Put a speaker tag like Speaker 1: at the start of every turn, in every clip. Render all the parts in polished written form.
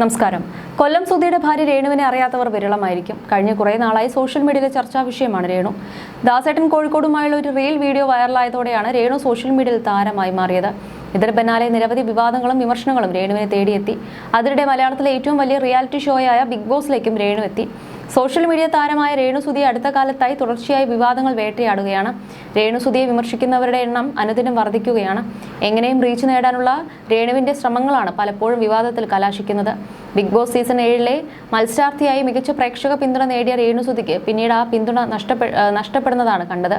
Speaker 1: നമസ്കാരം. കൊല്ലം സുധിയുടെ ഭാര്യ രേണുവിനെ അറിയാത്തവർ വിരളമായിരിക്കും. കഴിഞ്ഞ കുറേ നാളായി സോഷ്യൽ മീഡിയയിലെ ചർച്ചാ വിഷയമാണ് രേണു. ദാസേട്ടൻ കോഴിക്കോടുമായുള്ള ഒരു റീൽ വീഡിയോ വൈറലായതോടെയാണ് രേണു സോഷ്യൽ മീഡിയയിൽ താരമായി മാറിയത്. ഇതിന് പിന്നാലെ നിരവധി വിവാദങ്ങളും വിമർശനങ്ങളും രേണുവിനെ തേടിയെത്തി. അതിനിടെ മലയാളത്തിലെ ഏറ്റവും വലിയ റിയാലിറ്റി ഷോയായ ബിഗ് ബോസിലേക്കും രേണു എത്തി. സോഷ്യൽ മീഡിയ താരമായ രേണു സുധി അടുത്ത കാലത്തായി തുടർച്ചയായി വിവാദങ്ങൾ വേട്ടയാടുകയാണ്. രേണു സുധിയെ വിമർശിക്കുന്നവരുടെ എണ്ണം അനുദിനം വർദ്ധിക്കുകയാണ്. എങ്ങനെയും റീച്ച് നേടാനുള്ള രേണുവിന്റെ ശ്രമങ്ങളാണ് പലപ്പോഴും വിവാദത്തിൽ കലാശിക്കുന്നത്. ബിഗ് ബോസ് സീസൺ 7-ലെ മത്സരാർത്ഥിയായി മികച്ച പ്രേക്ഷക പിന്തുണ നേടിയ രേണു സുധിക്ക് പിന്നീട് ആ പിന്തുണ നഷ്ടപ്പെടുന്നതാണ് കണ്ടത്.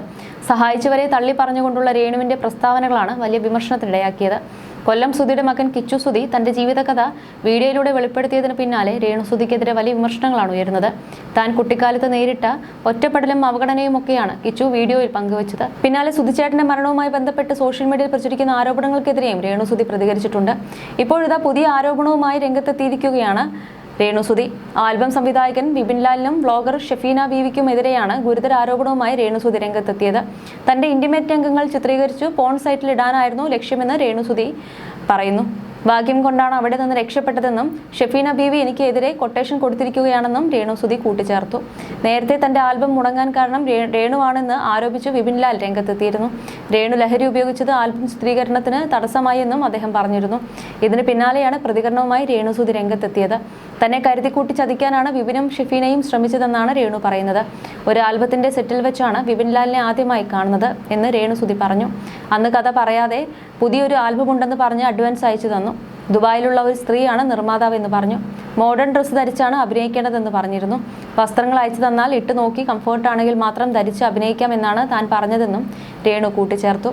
Speaker 1: സഹായിച്ചവരെ തള്ളി പറഞ്ഞുകൊണ്ടുള്ള രേണുവിന്റെ പ്രസ്താവനകളാണ് വലിയ വിമർശനത്തിനിടയാക്കിയത്. കൊല്ലം സുധിയുടെ മകൻ കിച്ചു സുധി തന്റെ ജീവിതകഥ വീഡിയോയിലൂടെ വെളിപ്പെടുത്തിയതിന് പിന്നാലെ രേണു സുധിക്കെതിരെ വലിയ വിമർശനങ്ങളാണ് ഉയരുന്നത്. താൻ കുട്ടിക്കാലത്ത് നേരിട്ട ഒറ്റപ്പെടലും അവഗണനയും ഒക്കെയാണ് കിച്ചു വീഡിയോയിൽ പങ്കുവച്ചത്. പിന്നാലെ സുധിച്ചേട്ടന്റെ മരണവുമായി ബന്ധപ്പെട്ട് സോഷ്യൽ മീഡിയയിൽ പ്രചരിക്കുന്ന ആരോപണങ്ങൾക്കെതിരെയും രേണു സുധി പ്രതികരിച്ചിട്ടുണ്ട്. ഇപ്പോഴിതാ പുതിയ ആരോപണവുമായി രംഗത്തെത്തിയിരിക്കുകയാണ് രേണു സുധി. ആൽബം സംവിധായകൻ വിപിൻ ലാലിനും വ്ളോഗർ ഷെഫീന ബീവിക്കുമെതിരെയാണ് ഗുരുതര ആരോപണവുമായി രേണു സുധി രംഗത്തെത്തിയത്. തന്റെ ഇന്റിമേറ്റ് രംഗങ്ങൾ ചിത്രീകരിച്ചു പോൺ സൈറ്റിൽ ഇടാനായിരുന്നു ലക്ഷ്യമെന്ന് രേണു സുധി പറയുന്നു. ഭാഗ്യം കൊണ്ടാണ് അവിടെ നിന്ന് രക്ഷപ്പെട്ടതെന്നും ഷെഫീന ബീവി എനിക്ക് എതിരെ കൊട്ടേഷൻ കൊടുത്തിരിക്കുകയാണെന്നും രേണു സുധി കൂട്ടിച്ചേർത്തു. നേരത്തെ തന്റെ ആൽബം മുടങ്ങാൻ കാരണം രേണുവാണെന്ന് ആരോപിച്ച് വിപിൻ ലാൽ രംഗത്തെത്തിയിരുന്നു. രേണു ലഹരി ഉപയോഗിച്ചത് ആൽബം ചിത്രീകരണത്തിന് തടസ്സമായി എന്നും അദ്ദേഹം പറഞ്ഞിരുന്നു. ഇതിന് പിന്നാലെയാണ് പ്രതികരണവുമായി രേണു സുധി രംഗത്തെത്തിയത്. തന്നെ കരുതിക്കൂട്ടി ചതിക്കാനാണ് വിപിനും ഷെഫീനയും ശ്രമിച്ചതെന്നാണ് രേണു പറയുന്നത്. ഒരു ആൽബത്തിന്റെ സെറ്റിൽ വെച്ചാണ് വിപിൻ ലാലിനെ ആദ്യമായി കാണുന്നത് എന്ന് രേണു സുധി പറഞ്ഞു. അന്ന് കഥ പറയാതെ പുതിയൊരു ആൽബം ഉണ്ടെന്ന് പറഞ്ഞ് അഡ്വാൻസ് അയച്ചു തന്നു. ദുബായിലുള്ള ഒരു സ്ത്രീയാണ് നിർമ്മാതാവ് എന്ന് പറഞ്ഞു. മോഡേൺ ഡ്രസ്സ് ധരിച്ചാണ് അഭിനയിക്കേണ്ടതെന്ന് പറഞ്ഞിരുന്നു. വസ്ത്രങ്ങൾ അയച്ചു തന്നാൽ ഇട്ട് നോക്കി കംഫർട്ടാണെങ്കിൽ മാത്രം ധരിച്ച് അഭിനയിക്കാമെന്നാണ് താൻ പറഞ്ഞതെന്നും രേണു കൂട്ടിച്ചേർത്തു.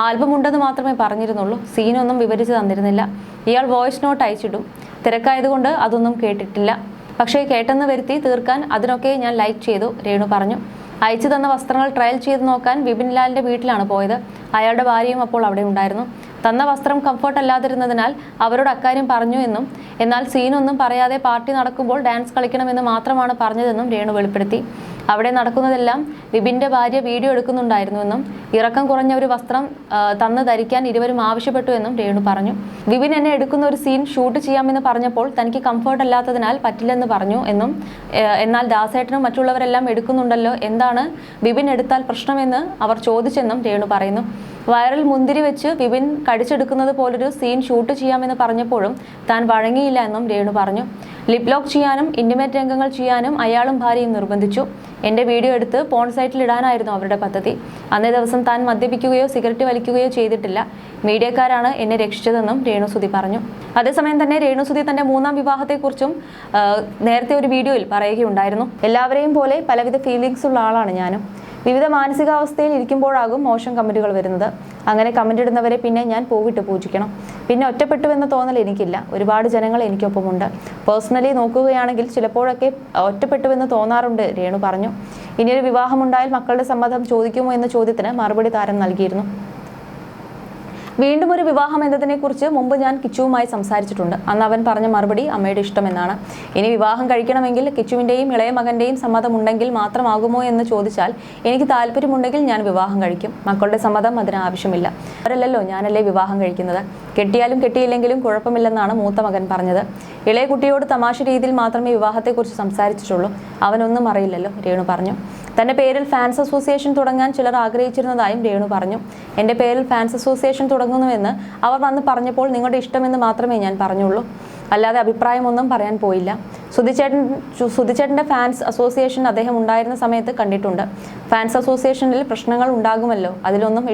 Speaker 1: ആൽബം ഉണ്ടെന്ന് മാത്രമേ പറഞ്ഞിരുന്നുള്ളൂ. സീനൊന്നും വിവരിച്ചു തന്നിരുന്നില്ല. ഇയാൾ വോയിസ് നോട്ട് അയച്ചിടും. തിരക്കായതുകൊണ്ട് അതൊന്നും കേട്ടിട്ടില്ല. പക്ഷേ കേട്ടെന്ന് വരുത്തി തീർക്കാൻ അതിനൊക്കെ ഞാൻ ലൈക്ക് ചെയ്തു, രേണു പറഞ്ഞു. അയച്ചു തന്ന വസ്ത്രങ്ങൾ ട്രയൽ ചെയ്ത് നോക്കാൻ വിപിൻ ലാലിന്റെ വീട്ടിലാണ് പോയത്. അയാളുടെ ഭാര്യയും അപ്പോൾ അവിടെ ഉണ്ടായിരുന്നു. തന്ന വസ്ത്രം കംഫർട്ട് അല്ലാതിരുന്നതിനാൽ അവരോട് അക്കാര്യം പറഞ്ഞു എന്നും എന്നാൽ സീനൊന്നും പറയാതെ പാർട്ടി നടക്കുമ്പോൾ ഡാൻസ് കളിക്കണമെന്ന് മാത്രമാണ് പറഞ്ഞതെന്നും രേണു വെളിപ്പെടുത്തി. അവിടെ നടക്കുന്നതെല്ലാം വിപിന്റെ ഭാര്യ വീഡിയോ എടുക്കുന്നുണ്ടായിരുന്നുവെന്നും ഇറക്കം കുറഞ്ഞ ഒരു വസ്ത്രം തന്ന് ധരിക്കാൻ ഇരുവരും ആവശ്യപ്പെട്ടു എന്നും രേണു പറഞ്ഞു. വിപിൻ എന്നെ എടുക്കുന്ന ഒരു സീൻ ഷൂട്ട് ചെയ്യാമെന്ന് പറഞ്ഞപ്പോൾ തനിക്ക് കംഫർട്ട് അല്ലാത്തതിനാൽ പറ്റില്ലെന്ന് പറഞ്ഞു എന്നും എന്നാൽ ദാസേട്ടനും മറ്റുള്ളവരെല്ലാം എടുക്കുന്നുണ്ടല്ലോ, എന്താണ് വിപിൻ എടുത്താൽ പ്രശ്നമെന്ന് അവർ ചോദിച്ചെന്നും രേണു പറയുന്നു. വൈറൽ മുന്തിരി വെച്ച് വിപിൻ കടിച്ചെടുക്കുന്നത് പോലൊരു സീൻ ഷൂട്ട് ചെയ്യാമെന്ന് പറഞ്ഞപ്പോഴും താൻ വഴങ്ങിയില്ല എന്നും രേണു പറഞ്ഞു. ലിപ് ലോക്ക് ചെയ്യാനും ഇന്റിമേറ്റ് രംഗങ്ങൾ ചെയ്യാനും അയാളും ഭാര്യയും നിർബന്ധിച്ചു. എന്റെ വീഡിയോ എടുത്ത് പോൺ സൈറ്റിൽ ഇടാനായിരുന്നു അവരുടെ പദ്ധതി. അന്നേ ദിവസം താൻ മദ്യപിക്കുകയോ സിഗരറ്റ് വലിക്കുകയോ ചെയ്തിട്ടില്ല. മീഡിയക്കാരാണ് എന്നെ രക്ഷിച്ചതെന്നും രേണു സുധി പറഞ്ഞു. അതേസമയം തന്നെ രേണു സുധി തന്റെ മൂന്നാം വിവാഹത്തെക്കുറിച്ചും നേരത്തെ ഒരു വീഡിയോയിൽ പറയുകയുണ്ടായിരുന്നു. എല്ലാവരെയും പോലെ പലവിധ ഫീലിംഗ്സ് ഉള്ള ആളാണ് ഞാനും. വിവിധ മാനസികാവസ്ഥയിൽ ഇരിക്കുമ്പോഴാകും മോശം കമന്റുകൾ വരുന്നത്. അങ്ങനെ കമന്റ് ഇടുന്നവരെ പിന്നെ ഞാൻ പൂവിട്ട് പൂജിക്കണം. പിന്നെ ഒറ്റപ്പെട്ടുവെന്ന തോന്നൽ എനിക്കില്ല. ഒരുപാട് ജനങ്ങൾ എനിക്കൊപ്പമുണ്ട്. പേഴ്സണലി നോക്കുകയാണെങ്കിൽ ചിലപ്പോഴൊക്കെ ഒറ്റപ്പെട്ടുവെന്ന് തോന്നാറുണ്ട്, രേണു പറഞ്ഞു. ഇനിയൊരു വിവാഹമുണ്ടായാൽ മക്കളുടെ സമ്മതം ചോദിക്കുമോ എന്ന ചോദ്യത്തിന് മറുപടി താരം നൽകിയിരുന്നു. വീണ്ടും ഒരു വിവാഹം എന്നതിനെക്കുറിച്ച് മുമ്പ് ഞാൻ കിച്ചുവുമായി സംസാരിച്ചിട്ടുണ്ട്. അന്ന് അവൻ പറഞ്ഞ മറുപടി അമ്മയുടെ ഇഷ്ടമെന്നാണ്. ഇനി വിവാഹം കഴിക്കണമെങ്കിൽ കിച്ചുവിൻ്റെയും ഇളയ മകൻ്റെയും സമ്മതമുണ്ടെങ്കിൽ മാത്രമാകുമോ എന്ന് ചോദിച്ചാൽ എനിക്ക് താല്പര്യമുണ്ടെങ്കിൽ ഞാൻ വിവാഹം കഴിക്കും. മക്കളുടെ സമ്മതം അതിന് ആവശ്യമില്ല. അവരല്ലല്ലോ, ഞാനല്ലേ വിവാഹം കഴിക്കുന്നത്. കെട്ടിയാലും കെട്ടിയില്ലെങ്കിലും കുഴപ്പമില്ലെന്നാണ് മൂത്ത മകൻ പറഞ്ഞത്. ഇളയ കുട്ടിയോട് തമാശ രീതിയിൽ മാത്രമേ വിവാഹത്തെക്കുറിച്ച് സംസാരിച്ചിട്ടുള്ളൂ. അവനൊന്നും അറിയില്ലല്ലോ, രേണു പറഞ്ഞു. തന്റെ പേരിൽ ഫാൻസ് അസോസിയേഷൻ തുടങ്ങാൻ ചിലർ ആഗ്രഹിച്ചിരുന്നതായും രേണു പറഞ്ഞു. എന്റെ പേരിൽ ഫാൻസ് അസോസിയേഷൻ തുടങ്ങുന്നുവെന്ന് അവർ വന്ന് പറഞ്ഞപ്പോൾ നിങ്ങളുടെ ഇഷ്ടമെന്ന് മാത്രമേ ഞാൻ പറഞ്ഞുള്ളൂ, അല്ലാതെ അഭിപ്രായമൊന്നും പറയാൻ പോയില്ല. സുധിച്ചേട്ടൻ്റെ ഫാൻസ് അസോസിയേഷൻ അദ്ദേഹം ഉണ്ടായിരുന്ന സമയത്ത് കണ്ടിട്ടുണ്ട്. ഫാൻസ് അസോസിയേഷനിൽ പ്രശ്നങ്ങൾ ഉണ്ടാകുമല്ലോ, അതിലൊന്നും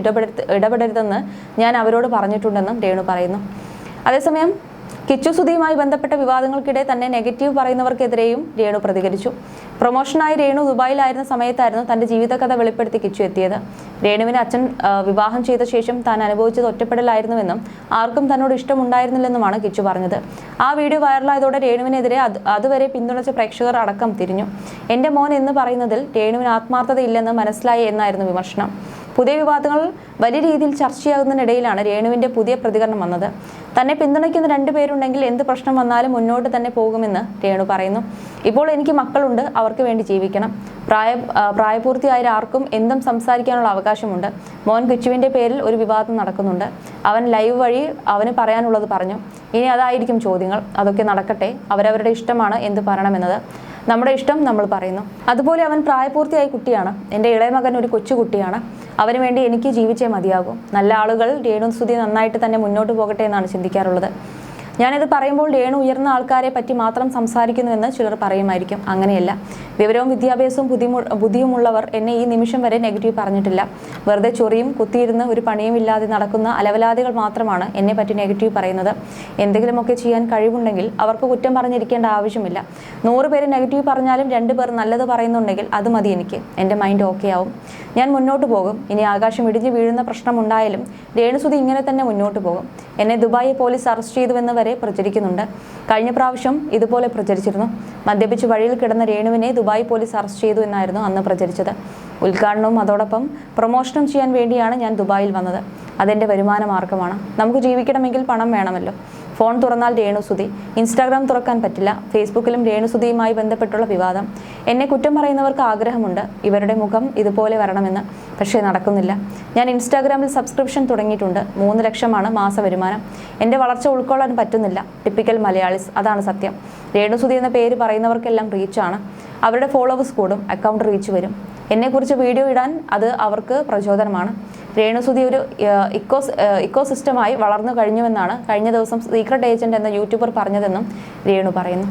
Speaker 1: ഇടപെടരുതെന്ന് ഞാൻ അവരോട് പറഞ്ഞിട്ടുണ്ടെന്നും രേണു പറയുന്നു. അതേസമയം കിച്ചു സുധിയുമായി ബന്ധപ്പെട്ട വിവാദങ്ങൾക്കിടെ തന്നെ നെഗറ്റീവ് പറയുന്നവർക്കെതിരെയും രേണു പ്രതികരിച്ചു. പ്രൊമോഷനായി രേണു ദുബായിലായിരുന്ന സമയത്തായിരുന്നു തന്റെ ജീവിതകഥ വെളിപ്പെടുത്തി കിച്ചു എത്തിയത്. രേണുവിനെ അച്ഛൻ വിവാഹം ചെയ്ത ശേഷം താൻ അനുഭവിച്ചത് ഒറ്റപ്പെടലായിരുന്നുവെന്നും ആർക്കും തന്നോട് ഇഷ്ടമുണ്ടായിരുന്നില്ലെന്നുമാണ് കിച്ചു പറഞ്ഞത്. ആ വീഡിയോ വൈറലായതോടെ രേണുവിനെതിരെ അതുവരെ പിന്തുണച്ച പ്രേക്ഷകർ അടക്കം തിരിഞ്ഞു. എന്റെ മോൻ എന്ന് പറയുന്നതിൽ രേണുവിന് ആത്മാർത്ഥതയില്ലെന്ന് മനസ്സിലായി എന്നായിരുന്നു വിമർശനം. പുതിയ വിവാദങ്ങൾ വലിയ രീതിയിൽ ചർച്ചയാകുന്നതിനിടയിലാണ് രേണുവിന്റെ പുതിയ പ്രതികരണം വന്നത്. തന്നെ പിന്തുണയ്ക്കുന്ന 2 പേരുണ്ടെങ്കിൽ എന്ത് പ്രശ്നം വന്നാലും മുന്നോട്ട് തന്നെ പോകുമെന്ന് രേണു പറയുന്നു. ഇപ്പോൾ എനിക്ക് മക്കളുണ്ട്, അവർക്ക് വേണ്ടി ജീവിക്കണം. പ്രായപൂർത്തിയായ ആർക്കും എന്തും സംസാരിക്കാനുള്ള അവകാശമുണ്ട്. മോൻ കിച്ചുവിന്റെ പേരിൽ ഒരു വിവാദം നടക്കുന്നുണ്ട്. അവൻ ലൈവ് വഴി അവന് പറയാനുള്ളത് പറഞ്ഞു. ഇനി അതായിരിക്കും ചോദ്യങ്ങൾ. അതൊക്കെ നടക്കട്ടെ. അവരവരുടെ ഇഷ്ടമാണ് എന്ത് പറയണമെന്നത്. നമ്മുടെ ഇഷ്ടം നമ്മൾ പറയുന്നു. അതുപോലെ അവൻ പ്രായപൂർത്തിയായ കുട്ടിയാണ്. എൻ്റെ ഇളയ മകൻ ഒരു കൊച്ചുകുട്ടിയാണ്. അവന് വേണ്ടി എനിക്ക് ജീവിച്ചേ മതിയാകും. നല്ല ആളുകൾ രേണുസുതി നന്നായിട്ട് തന്നെ മുന്നോട്ട് പോകട്ടെ എന്നാണ് ചിന്തിക്കാറുള്ളത്. ഞാനിത് പറയുമ്പോൾ രേണു ഉയർന്ന ആൾക്കാരെ പറ്റി മാത്രം സംസാരിക്കുന്നുവെന്ന് ചിലർ പറയുമായിരിക്കും. അങ്ങനെയല്ല. വിവരവും വിദ്യാഭ്യാസവും ബുദ്ധിയുമുള്ളവർ എന്നെ ഈ നിമിഷം വരെ നെഗറ്റീവ് പറഞ്ഞിട്ടില്ല. വെറുതെ ചൊറിയും കുത്തിയിരുന്ന് ഒരു പണിയും ഇല്ലാതെ നടക്കുന്ന അലവലാദികൾ മാത്രമാണ് എന്നെ പറ്റി നെഗറ്റീവ് പറയുന്നത്. എന്തെങ്കിലുമൊക്കെ ചെയ്യാൻ കഴിവുണ്ടെങ്കിൽ അവർക്ക് കുറ്റം പറഞ്ഞിരിക്കേണ്ട ആവശ്യമില്ല. 100 പേര് നെഗറ്റീവ് പറഞ്ഞാലും 2 പേർ നല്ലത് പറയുന്നുണ്ടെങ്കിൽ അത് മതി എനിക്ക്. എൻ്റെ മൈൻഡ് ഓക്കെ ആവും. ഞാൻ മുന്നോട്ട് പോകും. ഇനി ആകാശം ഇടിഞ്ഞു വീഴുന്ന പ്രശ്നമുണ്ടായാലും രേണുസുതി ഇങ്ങനെ തന്നെ മുന്നോട്ട് പോകും. എന്നെ ദുബായ് പോലീസ് അറസ്റ്റ് ചെയ്തുവെന്ന് വരെ പ്രചരിക്കുന്നുണ്ട്. കഴിഞ്ഞ പ്രാവശ്യം ഇതുപോലെ പ്രചരിച്ചിരുന്നു. മദ്യപിച്ച് വഴിയിൽ കിടന്ന രേണുവിനെ ദുബായ് പോലീസ് അറസ്റ്റ് ചെയ്തു എന്നായിരുന്നു അന്ന് പ്രചരിച്ചത്. ഉദ്ഘാടനവും അതോടൊപ്പം പ്രൊമോഷനും ചെയ്യാൻ വേണ്ടിയാണ് ഞാൻ ദുബായിൽ വന്നത്. അതെൻ്റെ വരുമാന മാർഗമാണ്. നമുക്ക് ജീവിക്കണമെങ്കിൽ പണം വേണമല്ലോ. ഫോൺ തുറന്നാൽ രേണുസുതി, ഇൻസ്റ്റാഗ്രാം തുറക്കാൻ പറ്റില്ല. ഫേസ്ബുക്കിലും രേണുസുതിയുമായി ബന്ധപ്പെട്ടുള്ള വിവാദം. എന്നെ കുറ്റം പറയുന്നവർക്ക് ആഗ്രഹമുണ്ട് ഇവരുടെ മുഖം ഇതുപോലെ വരണമെന്ന്. പക്ഷേ നടക്കുന്നില്ല. ഞാൻ ഇൻസ്റ്റാഗ്രാമിൽ സബ്സ്ക്രിപ്ഷൻ തുടങ്ങിയിട്ടുണ്ട്. 3 ലക്ഷമാണ് മാസ വരുമാനം. എൻ്റെ വളർച്ച ഉൾക്കൊള്ളാൻ പറ്റുന്നില്ല. ടിപ്പിക്കൽ മലയാളീസ്, അതാണ് സത്യം. രേണുസുതി എന്ന പേര് പറയുന്നവർക്കെല്ലാം റീച്ചാണ്. അവരുടെ ഫോളോവേഴ്സ് കൂടും, അക്കൗണ്ട് റീച്ച് വരും. എന്നെക്കുറിച്ച് വീഡിയോ ഇടാൻ അത് അവർക്ക് പ്രചോദനമാണ്. രേണുസുതി ഒരു ഇക്കോസിസ്റ്റമായി വളർന്നു കഴിഞ്ഞുവെന്നാണ് കഴിഞ്ഞ ദിവസം സീക്രട്ട് ഏജന്റ് എന്ന യൂട്യൂബർ പറഞ്ഞതെന്നും രേണു പറയുന്നു.